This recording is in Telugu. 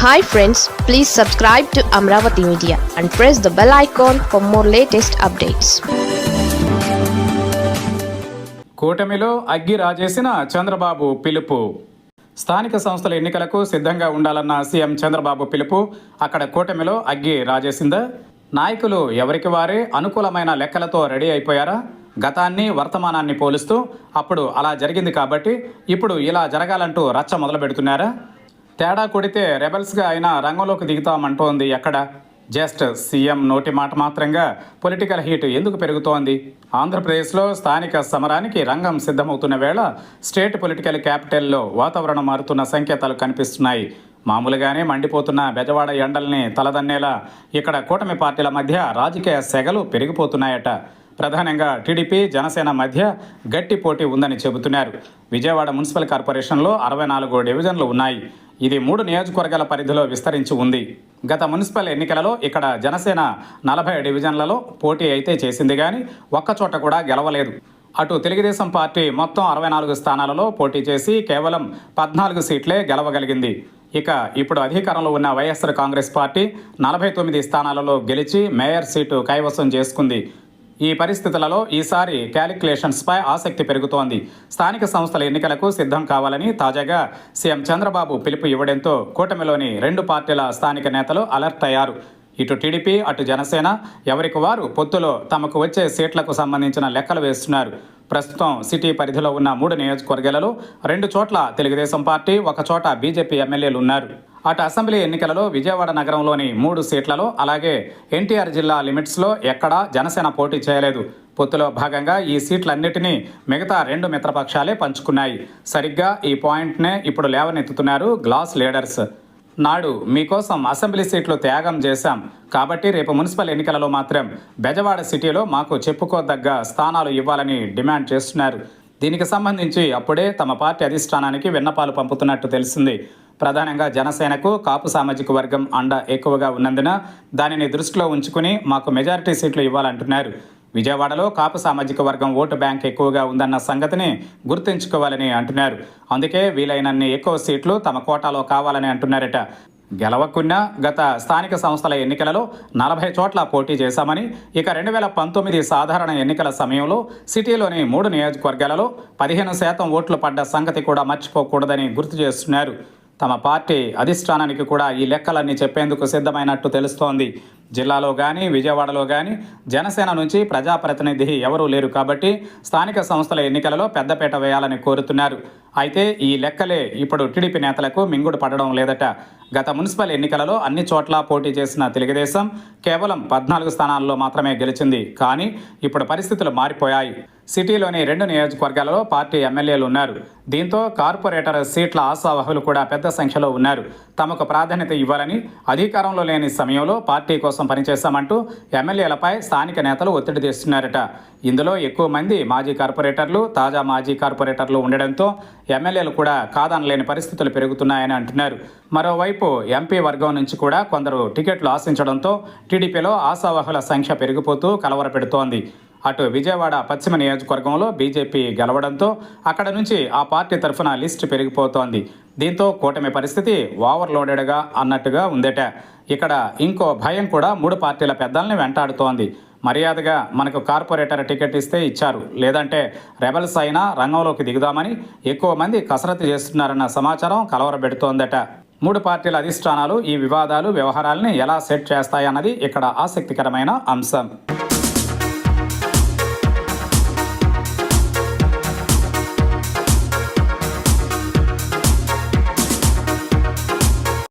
Hi friends, please subscribe to Amravati Media and press the bell icon for more latest updates. కూటమిలో అగ్గి రాజేసిన చంద్రబాబు పిలుపు. స్థానిక సంస్థల ఎన్నికలకు సిద్ధంగా ఉండాలన్న సీఎం చంద్రబాబు పిలుపు అక్కడ కూటమిలో అగ్గి రాజేసిందా? నాయకులు ఎవరికి వారే అనుకూలమైన లెక్కలతో రెడీ అయిపోయారా? గతాన్ని వర్తమానాన్ని పోలుస్తూ అప్పుడు అలా జరిగింది కాబట్టి ఇప్పుడు ఇలా జరగాలంటూ రచ్చ మొదలు పెడుతున్నారా? తేడా కొడితే రెబల్స్గా అయినా రంగంలోకి దిగుతామంటోంది ఎక్కడ? జస్ట్ సీఎం నోటి మాట మాత్రంగా పొలిటికల్ హీట్ ఎందుకు పెరుగుతోంది? ఆంధ్రప్రదేశ్లో స్థానిక సమరానికి రంగం సిద్ధమవుతున్న వేళ స్టేట్ పొలిటికల్ క్యాపిటల్లో వాతావరణం మారుతున్న సంకేతాలు కనిపిస్తున్నాయి. మామూలుగానే మండిపోతున్న బెజవాడ ఎండల్ని తలదన్నేలా ఇక్కడ కూటమి పార్టీల మధ్య రాజకీయ సెగలు పెరిగిపోతున్నాయట. ప్రధానంగా టీడీపీ జనసేన మధ్య గట్టి పోటీ ఉందని చెబుతున్నారు. విజయవాడ మున్సిపల్ కార్పొరేషన్లో 64 డివిజన్లు ఉన్నాయి. ఇది 3 నియోజకవర్గాల పరిధిలో విస్తరించి ఉంది. గత మున్సిపల్ ఎన్నికలలో ఇక్కడ జనసేన 40 డివిజన్లలో పోటీ అయితే చేసింది కానీ ఒక్కచోట కూడా గెలవలేదు. అటు తెలుగుదేశం పార్టీ మొత్తం 64 స్థానాలలో పోటీ చేసి కేవలం 14 సీట్లే గెలవగలిగింది. ఇక ఇప్పుడు అధికారంలో ఉన్న వైఎస్ఆర్ కాంగ్రెస్ పార్టీ 49 స్థానాలలో గెలిచి మేయర్ సీటు కైవసం చేసుకుంది. ఈ పరిస్థితులలో ఈసారి క్యాలిక్యులేషన్స్పై ఆసక్తి పెరుగుతోంది. స్థానిక సంస్థల ఎన్నికలకు సిద్ధం కావాలని తాజాగా సీఎం చంద్రబాబు పిలుపు ఇవ్వడంతో కూటమిలోని 2 పార్టీల స్థానిక నేతలు అలర్ట్ అయ్యారు. ఇటు టీడీపీ అటు జనసేన ఎవరికి వారు పొత్తులో తమకు వచ్చే సీట్లకు సంబంధించిన లెక్కలు వేస్తున్నారు. ప్రస్తుతం సిటీ పరిధిలో ఉన్న 3 నియోజకవర్గాలలో 2 చోట్ల తెలుగుదేశం పార్టీ, 1 చోట బీజేపీ ఎమ్మెల్యేలు ఉన్నారు. అటు అసెంబ్లీ ఎన్నికలలో విజయవాడ నగరంలోని 3 సీట్లలో అలాగే ఎన్టీఆర్ జిల్లా లిమిట్స్లో ఎక్కడా జనసేన పోటీ చేయలేదు. పొత్తులో భాగంగా ఈ సీట్లన్నిటినీ మిగతా 2 మిత్రపక్షాలే పంచుకున్నాయి. సరిగ్గా ఈ పాయింట్నే ఇప్పుడు లేవనెత్తుతున్నారు గ్లాస్ లీడర్స్. నాడు మీకోసం అసెంబ్లీ సీట్లు త్యాగం చేశాం కాబట్టి రేపు మున్సిపల్ ఎన్నికలలో మాత్రం బెజవాడ సిటీలో మాకు చెప్పుకోదగ్గ స్థానాలు ఇవ్వాలని డిమాండ్ చేస్తున్నారు. దీనికి సంబంధించి అప్పుడే తమ పార్టీ అధిష్టానానికి విన్నపాలు పంపుతున్నట్టు తెలిసింది. ప్రధానంగా జనసేనకు కాపు సామాజిక వర్గం అండ ఎక్కువగా ఉన్నందున దానిని దృష్టిలో ఉంచుకుని మాకు మెజారిటీ సీట్లు ఇవ్వాలంటున్నారు. విజయవాడలో కాపు సామాజిక వర్గం ఓటు బ్యాంక్ ఎక్కువగా ఉందన్న సంగతిని గుర్తుంచుకోవాలని అంటున్నారు. అందుకే వీలైనన్ని ఎక్కువ సీట్లు తమ కోటాలో కావాలని అంటున్నారట. గెలవకున్నా గత స్థానిక సంస్థల ఎన్నికలలో 40 చోట్ల పోటీ చేశామని, ఇక 2019 సాధారణ ఎన్నికల సమయంలో సిటీలోని 3 నియోజకవర్గాలలో 15% ఓట్లు పడ్డ సంగతి కూడా మర్చిపోకూడదని గుర్తు చేస్తున్నారు. తమ పార్టీ అధిష్టానానికి కూడా ఈ లెక్కలన్నీ చెప్పేందుకు సిద్ధమైనట్టు తెలుస్తోంది. జిల్లాలో కానీ విజయవాడలో కానీ జనసేన నుంచి ప్రజాప్రతినిధి ఎవరూ లేరు కాబట్టి స్థానిక సంస్థల ఎన్నికలలో పెద్దపీట వేయాలని కోరుతున్నారు. అయితే ఈ లెక్కలే ఇప్పుడు టీడీపీ నేతలకు మింగుడు పడడం లేదట. గత మున్సిపల్ ఎన్నికలలో అన్ని చోట్ల పోటీ చేసిన తెలుగుదేశం కేవలం 14 స్థానాల్లో మాత్రమే గెలిచింది. కానీ ఇప్పుడు పరిస్థితులు మారిపోయాయి. సిటీలోని 2 నియోజకవర్గాలలో పార్టీ ఎమ్మెల్యేలు ఉన్నారు. దీంతో కార్పొరేటర్ సీట్ల ఆశావహులు కూడా పెద్ద సంఖ్యలో ఉన్నారు. తమకు ప్రాధాన్యత ఇవ్వాలని, అధికారంలో లేని సమయంలో పార్టీ కోసం పనిచేస్తామంటూ ఎమ్మెల్యేలపై స్థానిక నేతలు ఒత్తిడి తెస్తున్నారట. ఇందులో ఎక్కువ మంది మాజీ కార్పొరేటర్లు, తాజా మాజీ కార్పొరేటర్లు ఉండడంతో ఎమ్మెల్యేలు కూడా కాదనలేని పరిస్థితులు పెరుగుతున్నాయని అంటున్నారు. మరోవైపు ఎంపీ వర్గం నుంచి కూడా కొందరు టికెట్లు ఆశించడంతో టీడీపీలో ఆశావహుల సంఖ్య పెరిగిపోతూ కలవరపెడుతోంది. అటు విజయవాడ పశ్చిమ నియోజకవర్గంలో బీజేపీ గెలవడంతో అక్కడ నుంచి ఆ పార్టీ తరఫున లిస్టు పెరిగిపోతోంది. దీంతో కూటమి పరిస్థితి ఓవర్లోడెడ్గా అన్నట్టుగా ఉందట. ఇక్కడ ఇంకో భయం కూడా 3 పార్టీల పెద్దల్ని వెంటాడుతోంది. మర్యాదగా మనకు కార్పొరేటర్ టికెట్ ఇస్తే ఇచ్చారు, లేదంటే రెబల్స్ అయినా రంగంలోకి దిగుదామని ఎక్కువ మంది కసరత్తు చేస్తున్నారన్న సమాచారం కలవరబెడుతోందట. 3 పార్టీల అధిష్టానాలు ఈ వివాదాలు వ్యవహారాలని ఎలా సెట్ చేస్తాయన్నది ఇక్కడ ఆసక్తికరమైన అంశం.